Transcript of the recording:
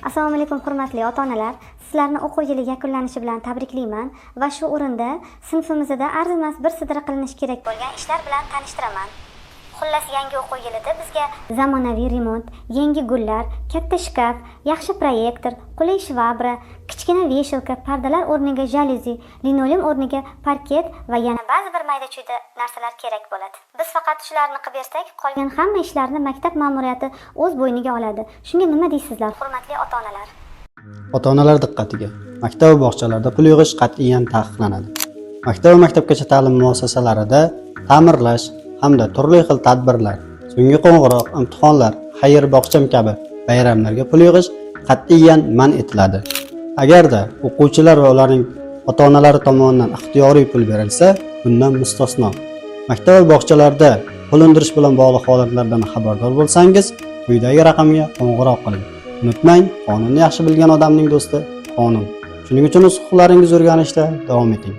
Assalomu alaykum hurmatli ota-onalar. Sizlarni o'quv yili yakunlanishi bilan tabriklayman va shu o'rinda sinfimizda arzimas bir sidra qilinishi kerak bo'lgan ishlar bilan tanishtiraman. Xullas, yangi o'quv yilida bizga zamonaviy remont, yangi gullar, katta shkaf, yaxshi proyektor, qulay shvabra, kichkina veshelka, pardalar o'rniga jaluzi, linoleum o'rniga parket va yana ba'zi bir mayda-chuyda narsalar kerak bo'ladi. Biz faqat shularni qilib bersak, qolgan hamma ishlarni maktab ma'muriyati o'z bo'yniga oladi. Shunga nima deysizlar, hurmatli ota-onalar? Ota-onalar diqqatiga. Maktab va bog'chalarda pul yig'ish qat'iyan taqiqlanadi. Maktab va maktabgacha ta'lim muassasalarida ta'mirlash hamda turli xil tadbirlar, so'nggi qo'ng'iroq, imtihonlar, xayr bog'cham kabi bayramlarga pul yig'ish qat'iyan man etiladi. Agarda o'quvchilar va ularning ota-onalari tomonidan ixtiyoriy pul berilsa, bundan mustasno. Maktab va bog'chalarda pul undirish bilan bog'liq holatlardan xabardor bo'lsangiz, quyidagi raqamga qo'ng'iroq qiling. Unutmang, qonunni yaxshi bilgan odamning do'sti qonun. Shuning uchun huquqlaringizni o'rganishda davom eting.